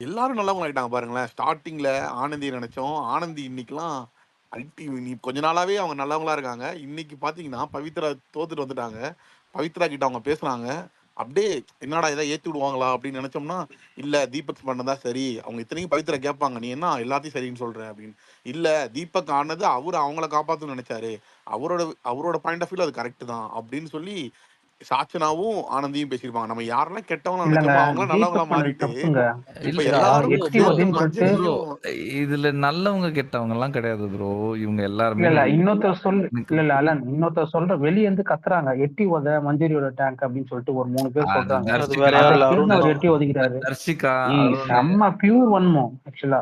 எல்லாரும் நல்லவங்க ஆயிட்டாங்க பாருங்களேன். ஸ்டார்ட்டிங்ல ஆனந்திய நெனைச்சோம். ஆனந்தி இன்னைக்கெல்லாம் நீ கொஞ்ச நாளாவே அவங்க நல்லவங்களா இருக்காங்க. இன்னைக்கு பார்த்தீங்கன்னா, பவித்ரா தோத்துட்டு வந்துட்டாங்க. பவித்ரா கிட்ட அவங்க பேசுனாங்க. அப்படியே என்னடா ஏதா ஏத்தி விடுவாங்களா அப்படின்னு நெனைச்சோம்னா, இல்ல தீபக் பண்ணது தான் சரி. அவங்க இத்தனைக்கும் பவித்ரா கேட்பாங்க. நீ என்ன எல்லாத்தையும் சரின்னு சொல்ற அப்படின்னு. இல்ல தீபக் ஆனது அவரு அவங்கள காப்பாத்தணும்னு நெனைச்சாரு. அவரோட அவரோட பாயிண்ட் ஆஃப் வியூல அது கரெக்ட் தான் அப்படின்னு சொல்லி சாச்சனாவும், ஆனந்தியும் பேசியிருப்பாங்க. நம்ம யாரெல்லாம் கெட்டவங்களா இல்லங்க நெனைச்சோமோ அவங்கலாம் நல்லவங்களா தீபக் பண்ணது மாறிட்டு, தப்புங்க. இப்ப இல்ல எல்லாரும் ப்ரோ எட்டி ப்ரோ சேர்ந்து உதைன்னு சொல்லிட்டு ப்ரோ மஞ்சரியையும் இதுல நல்லவங்க கெட்டவங்க எல்லாம் கிடையாது ப்ரோ. இவங்க இல்ல எல்லாருமே இல்ல வந்து இன்னொருத்தர் சொல் எனக்கு இல்ல இல்ல அலன் இன்னொருத்தர் சொல்ற வெளிய இருந்து கத்துறாங்க எட்டி உத மஞ்சரியோட டேங்க் அப்படின்னு சொல்லிட்டு ஒரு 3 பேர் அது சொல்றாங்க. அது வேற தர்ஷிகா யாரும் அதை இல்ல, கேட்டு அருண் அவர் தான். எட்டி ஒதுக்கிறாரு. தர்ஷிகா அருண் செம்ம பியூர் வன்மம் ஆக்சுவலா.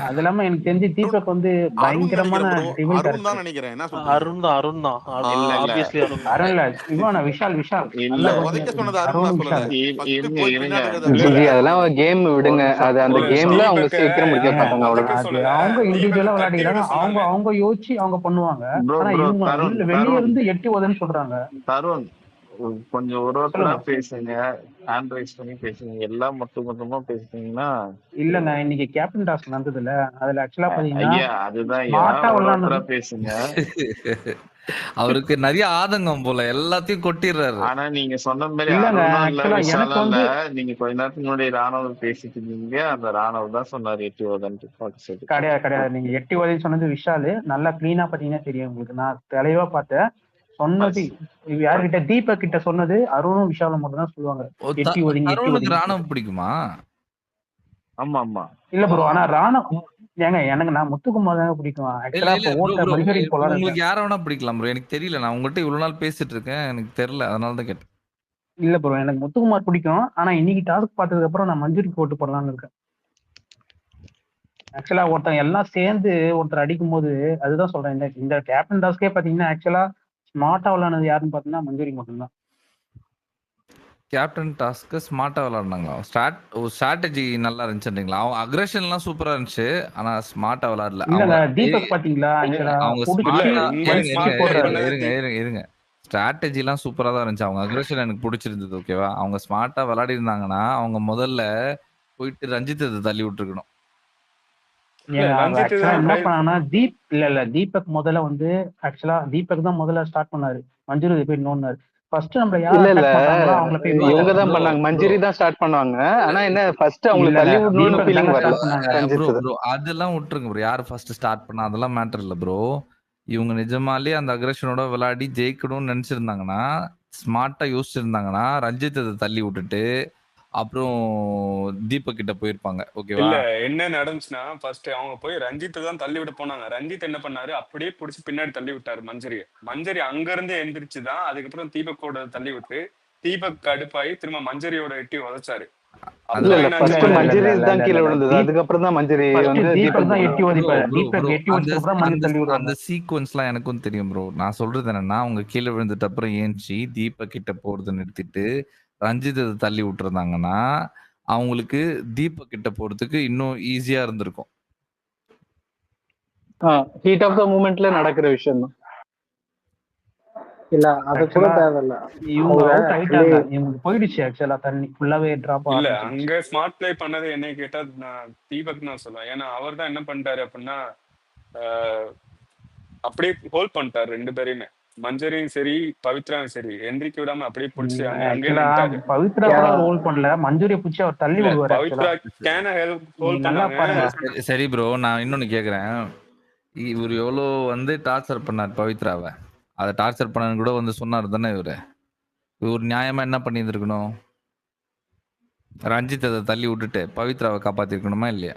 அது இல்லாம எனக்கு தெரிஞ்சு தீபக் வந்து அருண் பயங்கரமான நினைக்கிறேன் ப்ரோ. டிவில் அருண் தான் கேரக்டர். நினைக்கிறேன். என்ன சொல்றீங்க? அருண் தான். இல்ல இல்ல ஆப்வியஸ்லி அருண் தான். அருண் இல்ல இவன விஷால் விஷால் இல்ல இல்ல நல்லா உதைக்க கவனிச்சிருக்கீங்க. சொன்னது அருண் அருண் நான் சொல்லல. விஷால். ஃபர்ஸ்ட் இருங்க போய் இருங்க பின்னாடி இருக்கிறத இல்ல அடிச்சாரு அதெல்லாம் அப்படின்னு. கேம் ஒரு விடுங்க. நிமிஷம் அது அந்த ஒரு நிமிஷம் கேம்ல அவங்க தீபக்க சீக்கிரம் முடிக்க ஏங்க பார்த்தாங்க உதைக்க அவ்வளவுதான். அது சொல்லல, அவங்க தீபக்க இண்டிவிஜுவலா தட்டி விட விளையாடிக்கிறாங்க. அவங்க சொன்னாரு. அவங்க யோசிச்சு அவங்க பண்ணுவாங்க. ப்ரோ ஆனா ப்ரோ இவங்க தருண் வெளிய தருண் இருந்து எட்டி உதன்னு சொல்றாங்க. தருண் கொஞ்சம் ஒரு ஒருத்தரா சொல்லுங்க. பேசுங்க. ஹேண்ட் ரைஸ் பண்ணி பேசுங்க. எல்லாம் மொத்தமா பேசுனீங்கன்னா இல்லங்க இன்னைக்கு கேப்டன் டாஸ்க் நடந்ததுல அதுல ஆக்சுவலா பாத்தீங்கன்னா ஐயா அதுதான் ஐயா, ஸ்மார்ட்டா ஒரு ஒருத்தரா விளையாடுனது. பேசுங்க. அவருக்கு நிறைய ஆதங்கம் போல எல்லாத்தையும் கொட்டிடுறாரு. ஆனா நீங்க சொன்ன மாதிரி இல்லங்க அருணும் இல்ல ஆக்சுவலா எனக்கு விஷாலும் இல்ல. வந்து நீங்க கொஞ்ச நேரத்துக்கு முன்னாடி ராணுவ பேசிட்டு இருந்தீங்க. அந்த ராணுவ தான் சொன்னாரு எட்டி ஓதன்ட்டு பாட்டு சொல்லி. கிடையாது கிடையாது. நீங்க எட்டி உதவி சொன்னது விஷாலு. நல்லா கிளீனா பாத்தீங்கன்னா தெரியும் உங்களுக்கு. நான் தெளிவா பார்த்தேன். சொன்னது யாருகிட்ட தீபக் கிட்ட சொன்னது அருணும் விஷாலும் மட்டும் தான் சொல்லுவாங்க. எட்டி ஒதுங்கி எட்டி தருணுக்கு ஒதுங்கி. ராணுவம் பிடிக்குமா? ஆமா ஆமா. இல்ல ப்ரோ ஆனா ராணுவம் ஏங்க எனக்கு நான் முத்துக்குமார் தாங்க பிடிக்கும். இல்ல ஆக்சுவலா இல்ல இப்ப ப்ரோ ஓட்ட ப்ரோ மஞ்சரி போலாம் உங்களுக்கு இருக்கேன். யார வேணா பிடிக்கலாம் ப்ரோ. எனக்கு தெரியல. நான் உங்ககிட்ட இவ்வளவு நாள் பேசிட்டு இருக்கேன். எனக்கு தெரியல. அதனால தான் கேட்டேன். இல்ல ப்ரோ எனக்கு முத்துக்குமார் பிடிக்கும். ஆனா இன்னைக்கு டாஸ்க் பார்த்ததுக்கு அப்புறம் நான் மஞ்சரிக்கு போட்டு போடலாம்னு இருக்கேன். ஆக்சுவலா ஒருத்தன் எல்லாம் சேர்ந்து ஒருத்தர் அடிக்கும் போது அதுதான் சொல்றேன். இந்த இந்த கேப்டன் டாஸ்கே பாத்தீங்கன்னா ஆக்சுவலா ஸ்மார்ட்டா விளையாடுனது யாருன்னு பாத்தீங்கன்னா மஞ்சரி மட்டும்தான். கேப்டன் டாஸ்க்கு ஸ்மார்ட்டா விளையாடுனாங்களா? ஸ்ட்ராட்டஜி நல்லா இருந்துச்சுன்றீங்களா? அவங்க அக்ரஷன்லாம் சூப்பரா இருந்துச்சு. ஆனா ஸ்மார்ட்டா விளையாடல. இல்லங்க தீபக் பாத்தீங்களா ஆக்சுவலா அவங்க புடிச்சு இல்ல, ஸ்மார்ட்டா உண்மையை இருங்க ஸ்மார்ட்டா பண்ணது இருங்க. ஸ்ட்ராட்டஜிலாம் சூப்பரா தான் இருந்துச்சு. அவங்க அக்ரஷன் எனக்கு பிடிச்சிருந்தது. ஓகேவா? அவங்க ஸ்மார்ட்டா விளையாடி இருந்தாங்கன்னா, அவங்க முதல்ல போயிட்டு ரஞ்சித்த தள்ளி விட்டுருக்கணும். இல்ல ரஞ்சித் ஆக்சுவலா தான் என்ன ட்ரை. பண்ணாங்கன்னா இல்ல தீபக் முதல்ல வந்து ஆக்சுவலா தீபக் தான் முதல்ல ஸ்டார்ட் பண்ணாரு. மஞ்சுரு போய் நோண்டாரு. ஃபர்ஸ்ட் நம்மள யார் இல்ல இல்ல அட்டாக் பண்றாங்களோ அவங்கள போய் இவங்க பார்த்தாரு. தான் ப்ரோ பண்ணாங்க. ப்ரோ மஞ்சரி தான் ஸ்டார்ட் பண்ணுவாங்க. ஆனா என்ன ஃபர்ஸ்ட் அவங்களுக்கு இல்லங்க தள்ளி விடணும்னு தீபக் ஃபீலிங் தாங்க வரல ஸ்டார்ட் பண்ணாங்க. ப்ரோ ரஞ்சித். ப்ரோ அதெல்லாம் விட்டுருங்க ப்ரோ. யார் ஃபர்ஸ்ட் ஸ்டார்ட் பண்ணா அதெல்லாம் மேட்டர் இல்ல ப்ரோ. இவங்க நிஜமாலே அந்த அக்ரஷனோட விளையாடி ஜெயிக்கணும்னு நினைச்சிருந்தாங்கன்னா, ஸ்மார்ட்டா யோசிச்சிருந்தாங்கன்னா, ரஞ்சித் அதை தள்ளி விட்டுட்டு அப்புறம் தீபக் கிட்ட போயிருப்பாங்க. ஓகேவா? இல்ல என்ன நடந்துச்சுன்னா ஃபர்ஸ்ட் அவங்க போய் ரஞ்சித்தை தான் தள்ளி விட போனாங்க. ரஞ்சித் என்ன பண்ணாரு, அப்படியே புடிச்சு பின்னாடி தள்ளி விட்டாரு மஞ்சரிய. மஞ்சரி அங்க இருந்து எந்திரிச்சுதான் அதுக்கப்புறம் தீபக்கோட தள்ளி விட்டு தீபக் கடுப்பாயி திரும்ப மஞ்சரியோட எட்டி உதைச்சாரு. இல்ல அப்புறம் இல்ல என்னாச்சு, ஃபர்ஸ்ட் இல்ல இல்ல இல்ல மஞ்சரி இல்ல தான் இல்ல கீழே இல்ல விழுந்தது. அதுக்கப்புறம் தான் மஞ்சரி ஃபர்ஸ்ட் வந்து தீபக் தீபக் தான் விழுந்தாங்க. எட்டி ப்ரோ உதைப்பாரு. ப்ரோ ப்ரோ தீபக் எட்டி அந்த உதைச்சதுக்கு அப்புறம் மஞ்சள் அந்த தள்ளி விடுவாங்க. அந்த சீக்வன்ஸ்லாம் எனக்கும் தெரியும் ப்ரோ. நான் சொல்றது என்னன்னா, அவங்க கீழே விழுந்துட்ட அப்புறம் ஏஞ்சி தீபக் கிட்ட போறத நிறுத்திட்டு ரஞ்சித் அதை தள்ளி விட்டுருந்தாங்கன்னா, அவங்களுக்கு தீபக் கிட்ட போறதுக்கு இன்னும் ஈஸியா இருந்திருக்கும். ஹீட் ஆஃப் த மூமெண்ட்ல நடக்கிற விஷயம் தான். இல்ல அது கூட ஆக்சுவலா தேவையில்ல. இவங்க அவங்க அவுட் actually ஆயிட்டாங்க. இவங்களுக்கு போயிடுச்சு ஆக்சுவலா தண்ணி ஃபுல்லாவே டிராப் இல்ல ஆரம்பிச்சிருச்சு. அங்க ஸ்மார்ட் பிளே பண்ணது என்னை கேட்டா நான் தீபக் தான் சொல்லுவேன். ஏன்னா அவர் தான் என்ன பண்ணிட்டாரு அப்படின்னா அப்படியே ஹோல்ட் பண்ணிட்டாரு ரெண்டு பேரையுமே. மஞ்சரியும் சரி பவித்ராவும் சரி எந்திரிக்க விடாம அப்படியே பிடிச்சி அங்கேயே ஆக்சுவலா நின்ட்டாரு. பவித்ரா கூட அவர் ஹோல்ட் பண்ணல. மஞ்சூரிய பிடிச்சி அவர் தள்ளி இல்ல விடுவாரு ஆக்சுவலா. பவித்ரா கேன ஹெல்ப் நீங்க ஹோல்ட் நல்லா பண்ணாங்க. பாருங்க. சரி ப்ரோ, நான் இன்னொன்னு கேக்குறேன். இவர் எவ்வளோ வந்து டார்ச்சர் பண்ணார் பவித்ராவை. அதை டார்ச்சர் பண்ணனு கூட வந்து சொன்னார் தானே இவரு. இவர் நியாயமா என்ன பண்ணியிருந்திருக்கணும்? ரஞ்சித் அதை தள்ளி விட்டுட்டு பவித்ராவை காப்பாத்திருக்கணுமா இல்லையா?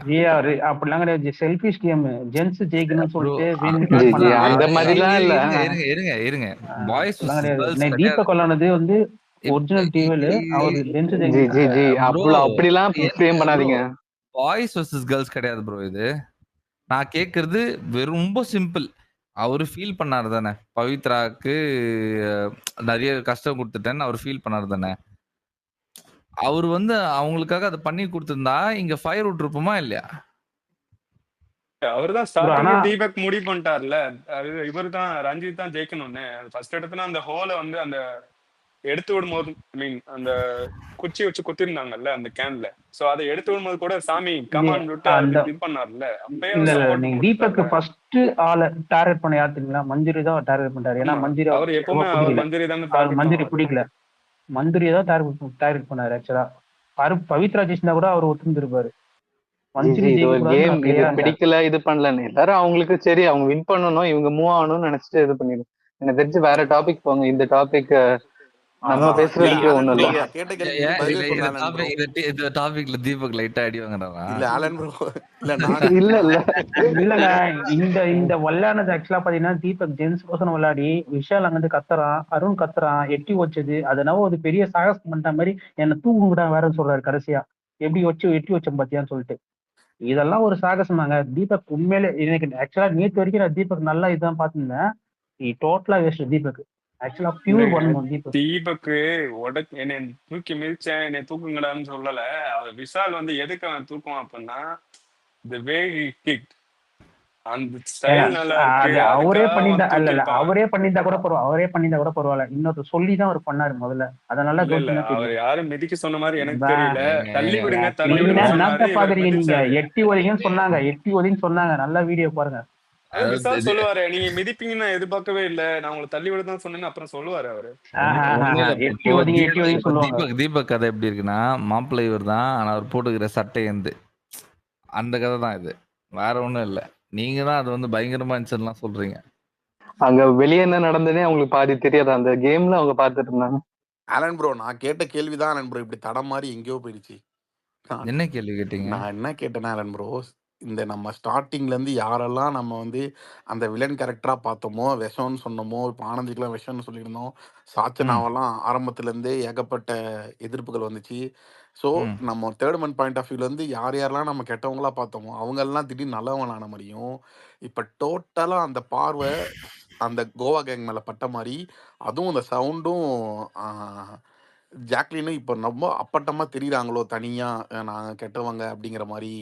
அப்படிலாம் கிடையாது. Selfish game. ஜென்ஸ் ஜெயிக்கணும்னு ப்ரோ சொல்லிட்டு வேணும்னு பிளான் பண்ணாங்க. அந்த மாதிரிலாம் இல்ல. இருங்க பாய்ஸ் அப்படிலாம் கிடையாது. கேர்ள்ஸ் கிடையாது. தீபக் விளானது வந்து ஒரிஜினல் டிவில அவர் ஜென்ஸ் ஜெயிக்கணும். ப்ரோ அப்படிலாம் ஃப்ரேம் பண்ணாதீங்க. பாய்ஸ் வர்சஸ் கேர்ள்ஸ் கிடையாது ப்ரோ இது. நான் கேட்கறது ரொம்ப சிம்பிள். அவரு ஃபீல் பண்ணாரு தானே, பவித்ராக்கு நிறைய கஷ்டம் கொடுத்துட்டேன்னு அவர் ஃபீல் பண்ணாரு தானே. அவர் வந்து அவங்களுக்காக அதை பண்ணி கொடுத்திருந்தா இங்க ஃபயர் விட்டுருப்போமா இல்லையா? அவர்தான் ஸ்டார்டிங் தீபக் முடிவு பண்ணிட்டார்ல. அது இவர் தான் ரஞ்சித் தான் ஜெயிக்கணும்னு. ஃபர்ஸ்ட் இடத்துல அந்த ஹோலை வந்து அந்த எடுத்து விடும்போது ஐ மீன் அந்த குச்சி வச்சு குத்திருந்தாங்கல்ல அந்த கேன்ல. சோ அதை எடுத்து விடும்போது கூட சாமி கமான் விட்டு அந்த அவருக்கு இது பண்ணார்ல, அப்பயே இல்ல அவர் இல்ல சப்போர்ட் நீங்க தீபக் கொடுத்தாருல. ஃபர்ஸ்ட் ஆளை டார்கெட் பண்ண யார் தெரியுங்களா? மஞ்சுரி தான் டார்கெட் பண்ணிட்டாரு. ஏன்னா ஆமா, மஞ்சுரி அவர் அவருக்கு எப்பவுமே சுத்தமா அவர் பிடிக்கல. மஞ்சரி தானே அவர் டார்கெட் மஞ்சுரி பண்ணுவாரு. பிடிக்கல. மஞ்சுரியை தான் டார்கெட் பண்ணாரு ஆக்சுவலா. பவித்ரா ஜெயிச்சிருந்தா கூட அவர் ஒத்துருப்பாரு. மஞ்சுரி இது ஒரு ஜெயிக்க கேம், கூடாதுன்னு இது கிளியரா இருந்தார். பிடிக்கல இது பண்ணலன்னு எல்லாரும் அவங்களுக்கு சரி அவங்க வின் பண்ணணும் இவங்க மூவ் ஆகணும்னு நினைச்சிட்டு இது பண்ணிடும். எனக்கு தெரிஞ்சு வேற டாபிக் போங்க. இந்த டாபிக் நம்ம ஆமா இல்ல பேசுறதுக்கு ஆலன் ஒண்ணும் ப்ரோ, இல்ல. நீங்க நான் கேட்ட கேள்விக்கு பதிலே சொல்ல ஆலன் ப்ரோ. இந்த டாபிக்ல தீபக் லைட்டா அடி வாங்குறாரா? இல்ல ஆலன் ப்ரோ, இல்ல நான் இல்ல இல்ல இல்லங்க, இந்த இந்த விளையாடுனது ஆக்சுவலா பாத்தீங்கன்னா தீபக் ஜென்ஸ் கோசம் விளையாடி விஷால் அங்கிட்டு கத்துறான், அருண் கத்துறான், எட்டி வச்சது அதனால ஒரு பெரிய சாகசம் பண்ணிட்ட மாதிரி என்ன தூங்குடா வேற சொல்றாரு கடைசியா. எப்படி வச்சு எட்டி வச்சோம் பாத்தியான்னு சொல்லிட்டு. இதெல்லாம் ஒரு சாகசமாங்க. தீபக் உண்மையிலே எனக்கு ஆக்சுவலா நேத்து வரைக்கும் நான் தீபக் நல்லா இதுதான் பாத்துருந்தேன். டோட்டலா வேஸ்ட் தீபக். ஆக்சுவலா பியூர் இல்லைங்க, ஒன் தீபக். தீபக்கு என்னை தூக்கி மிதிச்சேன் என்னை தூக்குங்கடான்னு சொல்லல. அவர் விஷால் வந்து எதுக்கு அவன் தூக்குவான் அப்படின்னா the way he kicked, அந்த ஏங்க, ஸ்டைல் நல்லா இருக்கு, அது அவரே அதுக்காக பண்ணியிருந்தா அவன் இல்ல இல்ல தூக்கியிருப்பான். அவரே பண்ணியிருந்தா கூட பரவாயில்ல. அவரே பண்ணியிருந்தா கூட பரவாயில்ல. இன்னொருத்தர் சொல்லி தான் அவர் பண்ணாரு முதல்ல. அதை நல்லா இல்ல கவனிச்சா அவர் தெரியும். யாரும் மிதிக்க சொன்ன மாதிரி எனக்கு பா, தெரியல. ஏங்க தள்ளி ஏங்க விடுங்க தள்ளி கிளீனா விடுங்க இப்போ சொன்னாரு, என்னத்த இவர் பாக்குறீங்க நீங்க? மிதிச்சாரு. எட்டி ஒதிங்கன்னு சொன்னாங்க, எட்டி ஒதின்னு சொன்னாங்க. நல்லா வீடியோ பாருங்க. அது அதாவது விஷால் சொல்லுவாரு, நீங்க மிதிப்பீங்கன்னு நான் எதிர்பார்க்கவே இல்ல, நான் உங்களை தள்ளி விட தான் சொன்னேன்னு அப்புறம் சொல்லுவாரு அவரு. ஒண்ணும் இல்ல. எட்டி ஒதிங்க எட்டி ஒதின்னு இப்போ சொல்லுவாங்க. தீபக் கதை எப்படி இருக்குன்னா, மாப்பிள்ளை இவர் தான், ஆனா அவர் போட்டுக்கிற சட்டை எந்து அந்த கதை தான் இது. வேற ஒண்ணும் இல்ல. நீங்க தான் அது வந்து பயங்கரமா இருந்துச்சுலாம் சொல்றீங்க. அங்க வெளியே என்ன நடந்ததுன்னே அவங்களுக்கு பாதி தெரியாது. அந்த கேம்ல அவங்க பார்த்துட்டு இருந்தாங்க. ஆலன் ப்ரோ, நான் கேட்ட கேள்விதான் ஆலன் ப்ரோ இப்படி தடம் மாதிரி எங்கேயோ போயிடுச்சு. நான் என்ன கேள்வி கேட்டீங்க? நான் என்ன கேட்டேன்னா ஆலன் ப்ரோ, இந்த நம்ம ஸ்டார்டிங்ல இருந்து யாரெல்லாம் நம்ம வந்து அந்த வில்லன் கேரக்டரா பார்த்தோமோ, விஷம்னு சொன்னோமோ, இப்போ ஆனந்திக்கெல்லாம் விஷம்னு சொல்லியிருந்தோம். ம். சாச்சனாவெல்லாம் ஆரம்பத்துல இருந்தே ஏகப்பட்ட எதிர்ப்புகள் வந்துச்சு. ஸோ ம். நம்ம தேர்ட் மன் பாயிண்ட் ஆஃப் வியூல இருந்து யார் யாரெல்லாம் நம்ம கெட்டவங்களா பார்த்தோமோ, அவங்க எல்லாம் திடீர்னு நல்லவங்களான மாதிரியும், இப்போ டோட்டலா அந்த பார்வை அந்த கோவா கேங் மேல பட்ட மாதிரி, அதுவும் அந்த சவுண்டும் ஜாக்லினும் இப்போ ரொம்ப அப்பட்டமா தெரியுறாங்களோ தனியா, நாங்க கெட்டவங்க அப்படிங்கிற மாதிரி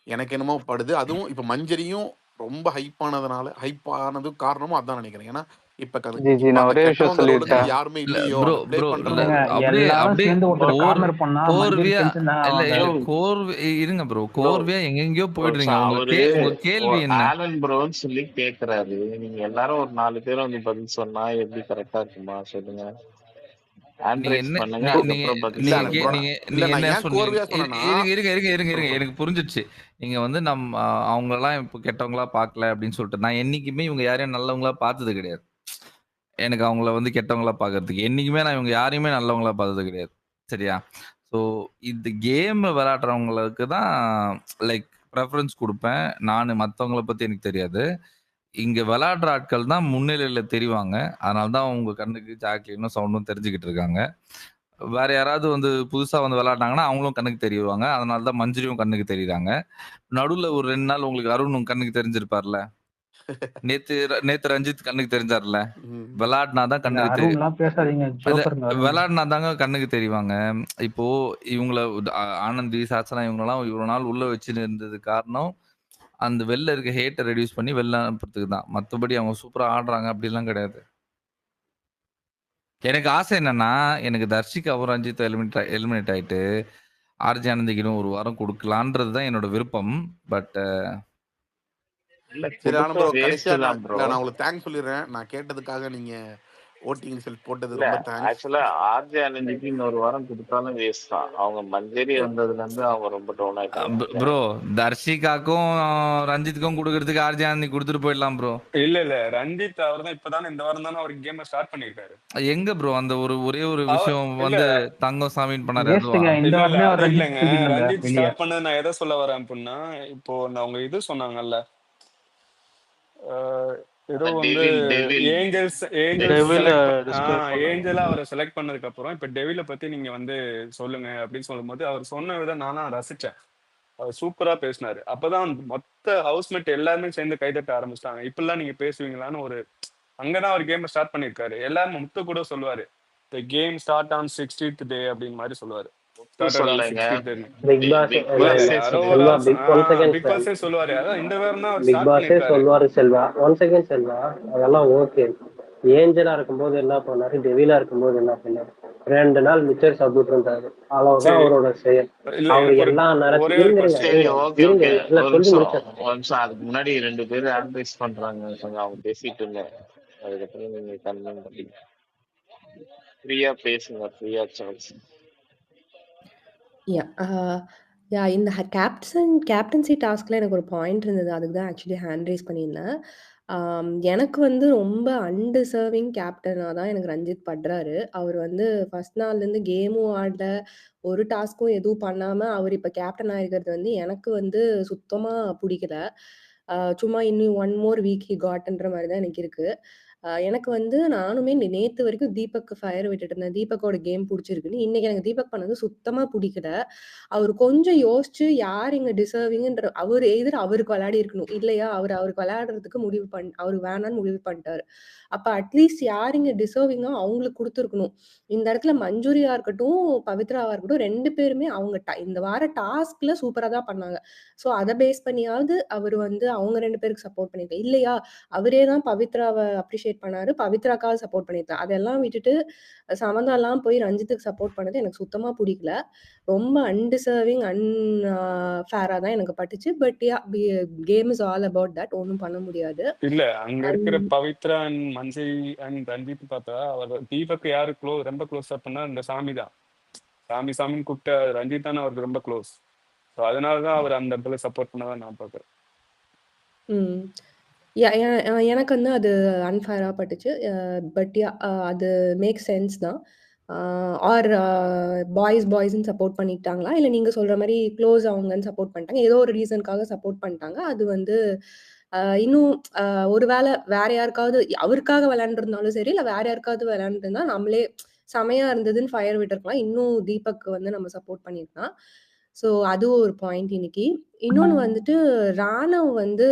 எனக்கு என்னமோ படுது. அதுவும் இப்போ மஞ்சரியும் ரொம்ப ஹைப் ஆனதுக்கு காரணமும் அதான் நினைக்கிறேன். ஏன்னா இப்ப ஜி இப்ப நான் அந்த ஒரே விஷயம் கெட்டவங்க ரோலுக்கு சொல்லியிருக்கேன். யாருமே இல்ல இல்லையோ, ப்ரோ அந்த ப்ளே ப்ரோ இல்ல பண்றவங்க. இல்லைங்க, அப்படியே எல்லாரும் அப்படியே சேர்ந்து ஒருத்தர் கோர் கார்னர் பண்ணா மஞ்சரி கோர்வையா டென்ஷன் தாங்க இல்ல ஆவாங்க. இல்ல கோர்வை இருங்க ப்ரோ, ப்ரோ கோர்வையா எங்கெங்கயோ போயிடுறீங்க. அவரு உங்க கேள்வி என்ன? ஆலன் ப்ரோன்னு சொல்லி கேக்குறாரு. நீங்க எல்லாரும் ஒரு 4 பேர் வந்து பதில் சொன்னா எப்படி கரெக்டா இருக்குமா சொல்லுங்க. ஹேண்ட் நீங்க ரைஸ் என்ன பண்ணுங்க, நீங்க அதுக்கப்புறம் பதில் இல்ல நீங்க ஆலன் சொல்லுங்க. ப்ரோ, நீங்க இல்ல நீங்க நான் என்ன ஏன் சொன்னீங்க? கோர்வையா சொன்னேன்னா, இருங்க எனக்கு புரிஞ்சிடுச்சு. நீங்க வந்து அவங்களெல்லாம் இப்போ கெட்டவங்களா பார்க்கல அப்படின்னு சொல்லிட்டு, நான் என்னைக்குமே இவங்க யாரையும் நல்லவங்களா பார்த்தது கிடையாது. எனக்கு அவங்கள வந்து கெட்டவங்களா பார்க்கறதுக்கு என்னைக்குமே நான் இவங்க யாரையுமே நல்லவங்களா பார்த்தது கிடையாது. சரியா? ஸோ இந்த கேம் விளையாடுறவங்களுக்கு தான் லைக் ப்ரெஃபரன்ஸ் குடுப்பேன். நானு மத்தவங்கள பத்தி எனக்கு தெரியாது. இங்க விளையாடுற ஆட்கள் தான் முன்னிலையில தெரிவாங்க. அதனால தான் உங்க கண்ணுக்கு ஜாக்லினும், சவுண்டும் தெரிஞ்சுகிட்டு இருக்காங்க. வேற யாராவது வந்து புதுசா வந்து விளையாடுனாங்கன்னா, அவங்களும் கண்ணுக்கு தெரிவாங்க. அதனால தான் மஞ்சரியும் கண்ணுக்கு தெரியுறாங்க. நடுவுல ஒரு 2 நாள் உங்களுக்கு அருண் உங்க கண்ணுக்கு தெரிஞ்சிருப்பார்ல. நேத்து நேத்து ரஞ்சித் கண்ணுக்கு தெரிஞ்சார்ல. ம், விளையாடுனா தான் இந்த கண்ணுக்கு தெரியும். அருண்லாம் பேசாதீங்க, அது ஜோக்கருங்க அருண். விளையாடுனா தாங்க கண்ணுக்கு தெரிவாங்க. இப்போ இவங்கள ஆனந்தி, சாச்சனா இவங்களலாம் இவ்வளவு நாள் உள்ள வச்சுன்னு இருந்தது காரணம், அந்த வெளில இருக்க ஹேட்ட ரெடியூஸ் பண்ணி வெளில அனுப்புறதுக்கு தான். மத்தபடி அவங்க சூப்பரா ஆடுறாங்க அப்படிலாம் கிடையாது. எனக்கு ஆசை என்னன்னா, எனக்கு தர்ஷிகாவும் ரஞ்சித்தும் எலிமினேட் ஆயிட்டு, ஆர்ஜே ஆனந்திக்கு ஒரு வாரம் குடுக்கலான்றது தான் என்னோட விருப்பம். பட் இல்ல சரி ஆனா குடுத்தா ப்ரோ, வேஸ்ட் கடைசியா தான் ப்ரோ. நான் உங்களுக்கு தேங்க்ஸ் சொல்லிடுறேன். நான் கேட்டதுக்காக நீங்க ஓட்டிங் ரிசல்ட் போட்டது இல்ல ரொம்ப தேங்க்ஸ். ஆக்சுவலா ஆர்ஜே அனந்திக்கு இன்னொரு வாரம் கொடுத்தாலும் வேஸ்ட் தான். அவங்க மஞ்சரி வந்ததுல இருந்து அவங்க ரொம்ப டவுன் ஆயிட்டாங்க. ப்ரோ தர்ஷிகாக்கும் ரஞ்சித்துக்கும் குடுக்கறதுக்கு ஆர்ஜே ஆனந்தி குடுத்துட்டு போயிடலாம் ப்ரோ. இல்ல ரஞ்சித் அவர் தான் இப்பதானே இந்த வாரம் தானே அவர் கேம் ஸ்டார்ட் பண்ணிருக்காரு. எங்க ப்ரோ அந்த ஒரே ஒரு அவர் விஷயம் இல்ல வந்து தங்கம் சாமின்னு பண்ணாரு அதுவா? வேஸ்ட்டுங்க. இந்த இல்ல வாரமே அவர் அது ரஞ்சித் இல்லைங்க, தூக்கிட்டாங்க ரஞ்சித் வெளியே. ஸ்டார்ட் பண்ணது நான் எதை சொல்ல வரேன் அப்படின்னா, இப்போ அவங்க இது சொன்னாங்கல்ல, ஏதோ வந்து ஏஞ்சல்ஸ் ஏஞ்சலா அவரை செலக்ட் பண்ணதுக்கு அப்புறம் இப்ப டெவில பத்தி நீங்க வந்து சொல்லுங்க அப்படின்னு சொல்லும்போது அவர் சொன்ன வித நானா ரசிச்சேன். அவர் சூப்பரா பேசினாரு. அப்பதான் மொத்த ஹவுஸ்மேட் எல்லாருமே சேர்ந்து கைதட்ட ஆரம்பிச்சிட்டாங்க. இப்பெல்லாம் நீங்க பேசுவீங்களான்னு ஒரு அங்கதான் அவர் கேம் ஸ்டார்ட் பண்ணிருக்காரு. எல்லாரும் முத்து கூட சொல்லுவாரு, the game start on 60th டே அப்படின்னு மாதிரி சொல்லுவாரு. சொல்லுங்க. பிக் பாஸ் யாரோ ஒரு செல்வா, ஒன் செகண்ட் பிக் பாஸே சொல்லுவாரு. அதான் இந்த வாரம் தான் அவர் பிக் ஸ்டார்ட் பாஸே பண்ணிருக்காரு. சொல்லுவாரு செல்வா. ஒன் செகண்ட் செல்வா, அதெல்லாம் ஓகே. ஏஞ்சலா இருக்கும்போது என்ன பண்ணாரு, டெவிலா இருக்கும்போது என்ன பண்ணாரு, 2 நாள் மிச்சர் சாப்பிட்டு இருந்தாரு. அவ்வளவுதான் சரி அவரோட செயல். இல்ல அவரு எனக்கு எல்லா ஒரே நேரத்தையும் ஒரு இருங்க கொஸ்டின். சரி, ஓகே இருங்க ஓகே, இல்ல ஒரு சொல்லி நிமிஷம் முடிச்சிடறேன். ஒரு நிமிஷம். அதுக்கு முன்னாடி 2 பேர் ஹேண்ட் ரைஸ் பண்றாங்க, கொஞ்சம் அவங்க பேசிட்டு இருந்தேன். அதுக்கப்புறம் நீங்க கன்வென்ட் பண்ணி ஃப்ரீயா பேசுங்க, ஃப்ரீயா சாய்ஸ். யா யா இந்த கேப்டன்சி டாஸ்க்ல எனக்கு ஒரு பாயிண்ட் இருந்தது. அதுக்கு தான் ஆக்சுவலி ஹேண்ட் ரைஸ் பண்ணியிருந்தேன். எனக்கு வந்து ரொம்ப அன்டிசர்விங் கேப்டனா தான் எனக்கு ரஞ்சித் படுறாரு. அவர் வந்து ஃபர்ஸ்ட் நாள்லேருந்து கேமும் ஆடல, ஒரு டாஸ்க்கும் எதுவும் பண்ணாம அவர் இப்ப கேப்டன் ஆயிருக்கிறது வந்து எனக்கு வந்து சுத்தமா புடிக்கல. சும்மா இன்னும் 1 மோர் வீக் ஹி காட்ன்ற மாரி தான் எனக்கு இருக்கு. எனக்கு வந்து நானுமே நேத்து வரைக்கும் தீபக்கு ஃபயர் விட்டுட்டு இருந்தேன். தீபக்கோட கேம் புடிச்சிருக்குன்னு. இன்னைக்கு எனக்கு தீபக் பண்ணது சுத்தமா புடிக்கல. அவரு கொஞ்சம் யோசிச்சு யார் இங்க டிசர்விங்ன்ற அவரு எய்தர் அவருக்கு விளையாடி இருக்கணும். இல்லையா அவருக்கு விளையாடுறதுக்கு அவருக்கு வேணான்னு முடிவு பண்ணிட்டாரு. அப்ப அட்லீஸ்ட் யார் இங்க டிசர்விங்கோ அவங்களுக்கு குடுத்துருக்கணும். இந்த இடத்துல மஞ்சுரியா இருக்கட்டும், பவித்ராவா இருக்கட்டும் 2 பேருமே அவங்க இந்த வார டாஸ்க்ல சூப்பரா தான் பண்ணாங்க. ஸோ அத பேஸ் பண்ணியாவது அவரு வந்து அவங்க 2 பேருக்கு சப்போர்ட் பண்ணியிருக்கலாம். இல்லையா அவரே தான் பவித்ராவ அப்ரிஷியேட் பண்ணாரு. பவித்ராக்காக சப்போர்ட் பண்ணியிருக்கலாம். அதெல்லாம் விட்டுட்டு சமந்தாலாம் போய் ரஞ்சித்துக்கு சப்போர்ட் பண்ணது எனக்கு சுத்தமா புடிக்கல. ரொம்ப அன்டிசர்விங் ஃபேரா தான் எனக்கு பட்டுச்சு. But game is all about that. ஒண்ணும் பண்ண முடியாது. இல்ல அங்க இருக்கிற and Pavithra and Manjari and Ranjith பார்த்தா அவர் தீபக் யாரு ரொம்ப க்ளோஸ் பண்ணா இந்த சாமி தான். சாமின்னு கூப்பிட்ட ரஞ்சித் தானே அவருக்கு ரொம்ப க்ளோஸ். ஸோ அதனாலதான் அவர் அந்த இடத்துல சப்போர்ட் பண்ணதான் நான் பார்க்குறேன். ம். எனக்கு வந்து அது அன்ஃபேரா பட்டுச்சு. பட் அது மேக் சென்ஸ் தான். ஆர் பாய்ஸ்ன்னு சப்போர்ட் பண்ணிக்கிட்டாங்களா? இல்ல நீங்க சொல்ற மாரி க்ளோஸ் அவங்கன்னு சப்போர்ட் பண்ணிட்டாங்க. ஏதோ ஒரு ரீசனுக்காக சப்போர்ட் பண்ணிட்டாங்க. அது வந்து இன்னும் ஒரு வேற யாருக்காவது அவருக்காக விளையாண்டுருந்தாலும் சரி, இல்ல வேற யாருக்காவது விளையாண்டுருந்தா நம்மளே செமையா இருந்ததுன்னு ஃபயர் விட்டுருக்கலாம். இன்னும் தீபக் வந்து நம்ம சப்போர்ட் பண்ணியிருக்கலாம். ஸோ அதுவும் ஒரு பாயிண்ட் இன்னைக்கு. இன்னொன்னு வந்துட்டு ராணவ் வந்து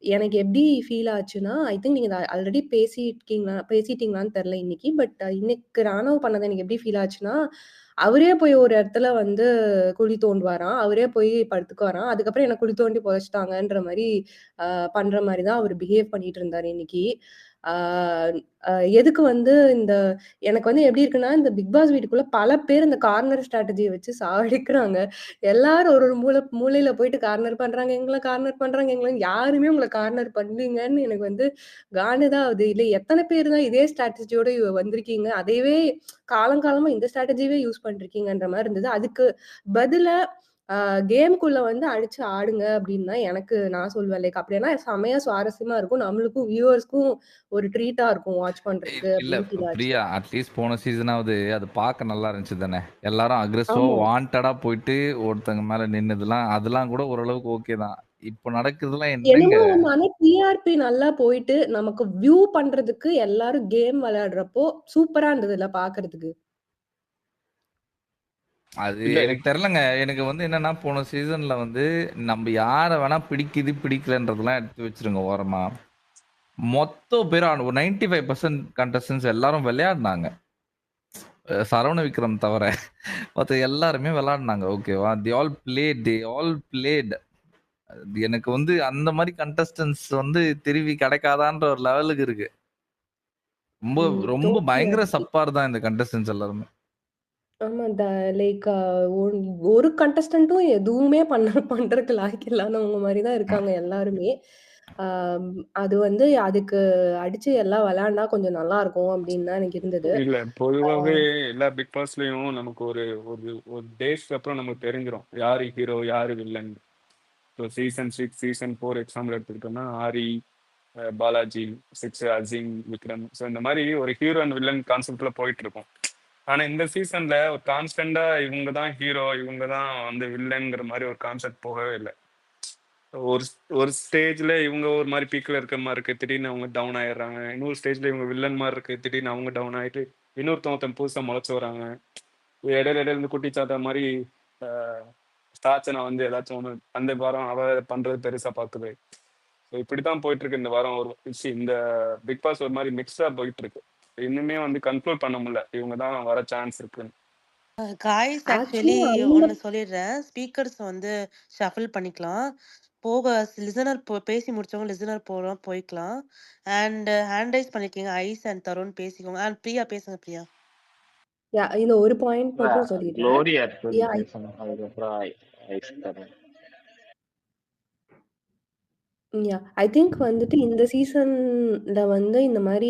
எனக்கு எப்படி ஃபீல் ஆச்சுன்னா, ஐ திங்க் நீங்க ஆல்ரெடி பேசிட்டீங்களான்னு தெரியல இன்னைக்கு. பட் இன்னைக்கு ராணவ் பண்ணது எனக்கு எப்படி ஃபீல் ஆச்சுன்னா, அவரே போய் ஒரு இடத்துல வந்து குழி தோண்டுவாராம். அவரே போய் படுத்துக்குவாராம். அதுக்கப்புறம் என்ன குழி தோண்டி புதைச்சுட்டாங்கன்ற மாரி பண்ற மாரி தான் அவரு பிஹேவ் பண்ணிட்டு இருந்தாரு இன்னைக்கு. ஆ அ எதுக்கு வந்து எனக்கு வந்து எப்படி இருக்குன்னா, இந்த பிக் பாஸ் வீட்டுக்குள்ள பல பேர் இந்த கார்னர் ஸ்ட்ராட்டஜிய வச்சு சாவடிக்கிறாங்க. எல்லாரும் ஒரு ஒரு மூலையில போயிட்டு கார்னர் பண்றாங்க, எங்கள கார்னர் பண்றாங்க, யாருமே உங்கள கார்னர் பண்ணலீங்கன்னு எனக்கு வந்து காண்டு தான் ஆகுது. இல்ல எத்தன பேர் தான் இதே ஸ்ட்ராட்டஜியோட வந்திருக்கீங்க. அதையவே காலங்காலமா இந்த ஸ்ட்ராட்டஜியவே யூஸ் பண்ணிருக்கீங்கன்ற மாரி இருந்தது. அதுக்கு பதிலா கேம்க்குள்ள வந்து அடிச்சு ஆடுங்க அப்படின்னு தான் நான் சொல்வேன். லைக் அப்படின்னா செமையா சுவாரஸ்யமா இருக்கும். நம்மளுக்கும் வியூவர்ஸ்க்கும் ஒரு ட்ரீட்டா இருக்கும் வாட்ச் பண்றதுக்கு இல்ல அப்படின்னு ஃபீல் ஆச்சு. பிரியா, அட்லீஸ்ட் போன சீசனாவது அது பார்க்க நல்லா இருந்துச்சு தானே. எல்லாரும் அக்ரெசிவா ஆமா. வாண்டடா போயிட்டு ஒருத்தங்க மேல நின்னதெல்லாம் அதெல்லாம் கூட ஓரளவுக்கு ஓகே தான். இப்போ நடக்குதுலாம் என்னங்க? என்னமோ ஒண்ணு ஆனா டிஆர்பி நல்லா போயிட்டு நமக்கு வியூ பண்றதுக்கு எல்லாரும் கேம் விளையாடுறப்போ சூப்பரா இருந்ததுல்ல பாக்குறதுக்கு. அது இல்ல எனக்கு தெரியலங்க. எனக்கு வந்து என்னன்னா, போன சீசன்ல வந்து நம்ம யார வேணா பிடிக்குது, பிடிக்கலன்றதெல்லாம் எடுத்து வச்சுருங்க ஓரமா. மொத்த பேரும் ஒரு 95% கண்டஸ்டன்ட்ஸ் எல்லாரும் விளையாடுனாங்க. சரவண விக்ரம் தவிர மத்த எல்லாருமே விளையாடுனாங்க. ஓகேவா? They all played. எனக்கு வந்து அந்த மாரி கண்டஸ்டன்ட்ஸ் வந்து திருப்பி கிடைக்காதான்ற ஒரு லெவலுக்கு இருக்கு. ரொம்ப ரொம்ப டோட்டலி பயங்கர அக்ரி. சப்பார் தான் இந்த கண்டஸ்டன்ட்ஸ் எல்லாருமே. ஆமா. லைக் ஒரு கண்டஸ்டன்ட்டும் எதுவுமே பண்றதுக்கு லாயக்கு இல்லாதவங்க மாரி தான் இருக்காங்க எல்லாருமே. ஆம், அது வந்து அதுக்கு அடிச்சு எல்லாம் விளையாண்டா கொஞ்சம் நல்லா இருக்கும் அப்படின்னு தான் எனக்கு இருந்தது. இல்ல பொதுவாவே எல்லா பிக் பாஸ்லயும் நமக்கு ஒரு ஒரு ஒரு டேஸ்க்கு அப்புறம் நமக்கு தெரிஞ்சிடும் யாரு ஹீரோ யாரு villain. So season 6 season 4 example எடுத்துக்கிட்டோம்னா ஆரி, பாலாஜி, 6 அசீம், விக்ரம். ஸோ இந்த மாதிரி ஒரு ஹீரோ அண்ட் வில்லன் கான்செப்ட்ல போயிட்டு இருக்கும். ஆனா இந்த சீசன்ல ஒரு கான்ஸ்டன்டா இவங்க தான் ஹீரோ இவங்க தான் வந்து வில்லன்ங்கிற மாதிரி ஒரு கான்செப்ட் போகவே இல்லை. ஒரு ஒரு ஸ்டேஜ்ல இவங்க ஒரு மாதிரி பீக்ல இருக்கிற மாதிரி இருக்கு, திடீர்னு அவங்க டவுன் ஆயிடுறாங்க. இன்னொரு ஸ்டேஜ்ல இவங்க வில்லன் மாதிரி இருக்கு, திடீர்னு அவங்க டவுன் ஆயிட்டு இன்னொருத்தவங்க புதுசா முளைச்சு வராங்க. இடையில இருந்து குட்டி சாத்தா மாதிரி ஸ்டாச்சனை வந்து ஏதாச்சும் ஒன்று அந்த வாரம் அவ பண்றது பெருசா பாக்குது. ஸோ இப்படித்தான் போயிட்டு இருக்கு இந்த வாரம். ஒரு இந்த பிக் பாஸ் ஒரு மாதிரி மிக்ஸ்டா போயிட்டு இருக்கு. இன்னுமே வந்து கன்க்ளூட் பண்ண முடியல இவங்க தான் வர சான்ஸ் இருக்குன்னு. காய்ஸ் ஆக்சுவலி ஆக்சுவலி அந்த ஒன்று சொல்லிடுறேன். ஸ்பீக்கர்ஸ் வந்து ஷஃபிள் பண்ணிக்கலாம். போக லிசனர் பேசி முடிச்சவங்க லிசனர் போகிறோம் போய்க்கலாம். அண்ட் ஹேண்ட் ரைஸ் பண்ணிருக்கீங்க ஐஸ் அண்ட் தருண் பேசிக்கோங்க. அண்ட் பிரியா பேசுங்க பிரியா. இந்த ஒரு பாயிண்ட் மட்டும் சொல்லிடுறேன். க்ளோரி அர்ஜுன் Yeah, பேசணும், அதுக்கப்புறம் ஐஸ் தரேன். ஐ திங்க் வந்துட்டு இந்த சீசன்ல வந்து இந்த மாதிரி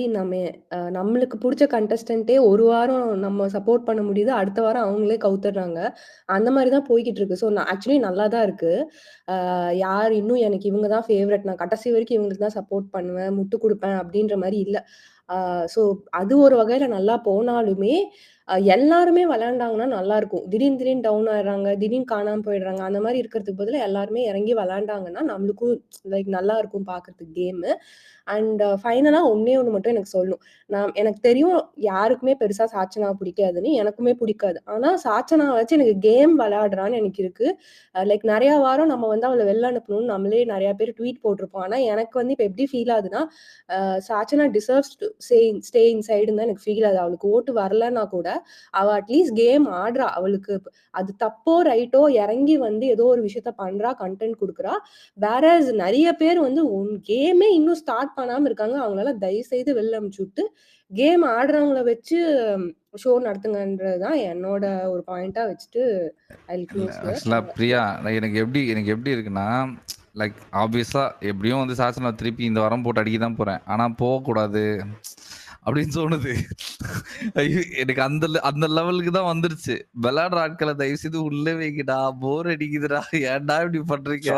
நம்மளுக்கு பிடிச்ச கண்டஸ்டன்ட்டே ஒரு வாரம் நம்ம சப்போர்ட் பண்ண முடியுது, அடுத்த வாரம் அவங்களே கவுத்துடுறாங்க. அந்த மாதிரி தான் போய்கிட்டு இருக்கு. ஸோ ஆக்சுவலி நல்லா தான் இருக்கு. யார் இன்னும் எனக்கு இவங்க தான் ஃபேவரட், நான் கடைசி வரைக்கும் இவங்களுக்கு தான் சப்போர்ட் பண்ணுவேன், முட்டு கொடுப்பேன் அப்படின்ற மாதிரி இல்லை. ஸோ அது ஒரு வகையில நல்லா போனாலுமே எல்லாருமே விளையாண்டாங்கன்னா நல்லா இருக்கும். திடீர்னு டவுன் ஆயிடுறாங்க, திடீர்னு காணாம போயிடுறாங்க. அந்த மாதிரி இருக்கிறதுக்கு பதிலா எல்லாருமே இறங்கி விளையாண்டாங்கன்னா நம்மளுக்கும் லைக் நல்லா இருக்கும் பார்க்கறதுக்கு கேமு. அண்ட் ஃபைனலா ஒண்ணே ஒண்ணு மட்டும் எனக்கு சொல்லணும். எனக்கு தெரியும் யாருக்குமே பெருசா சாச்சனாவை பிடிக்காதுன்னு, எனக்குமே பிடிக்காது. ஆனா சாச்சனாவை வச்சு எனக்கு கேம் விளையாடுறான்னு எனக்கு இருக்கு. லைக் நிறைய வாரம் நம்ம வந்து அவளை வெளில அனுப்பணும்னு நம்மளே நிறைய பேர் ட்வீட் போட்டிருப்போம். ஆனா எனக்கு வந்து இப்போ எப்படி ஃபீல் ஆகுதுன்னா, சாச்சனா டிசர்வ்ஸ் டு ஸ்டே இன்சைடுன்னு தான் எனக்கு ஃபீல் ஆகுது. அவளுக்கு ஓட்டு வரலன்னா கூட அவ அட்லீஸ்ட் கேம் ஆடுறா. அவளுக்கு அது தப்போ ரைட்டோ இறங்கி வந்து ஏதோ ஒரு விஷயத்த பண்றா, கண்டென்ட் கொடுக்குறா. வேற நிறைய பேர் வந்து கேமே இன்னும் ஸ்டார்ட் பண்ணாம இருக்காங்க. அவங்களால தயவு செய்து வெளில அனுப்பிச்சு விட்டு கேம் ஆடுறவங்கள வச்சு ஷோ நடத்துங்கன்றதுதான் என்னோட ஒரு பாயிண்டா வச்சுட்டு ஆக்சுவலா பிரியா எனக்கு எப்படி இருக்குன்னா, லைக் ஆப்வியஸா எப்படியும் வந்து சாசனா திருப்பி இந்த வாரம் போட்டு அடிக்க தான் போறேன். ஆனா போகக்கூடாது அப்படின்னு தோணுது. ஐயோ, எனக்கு அந்த லெவலுக்கு தான் வந்துருச்சு. விளையாடுற ஆட்களை தயவு செய்து உள்ளே வைக்கடா, போர் அடிக்குதுடா, ஏன்டா இப்படி பண்றீங்க?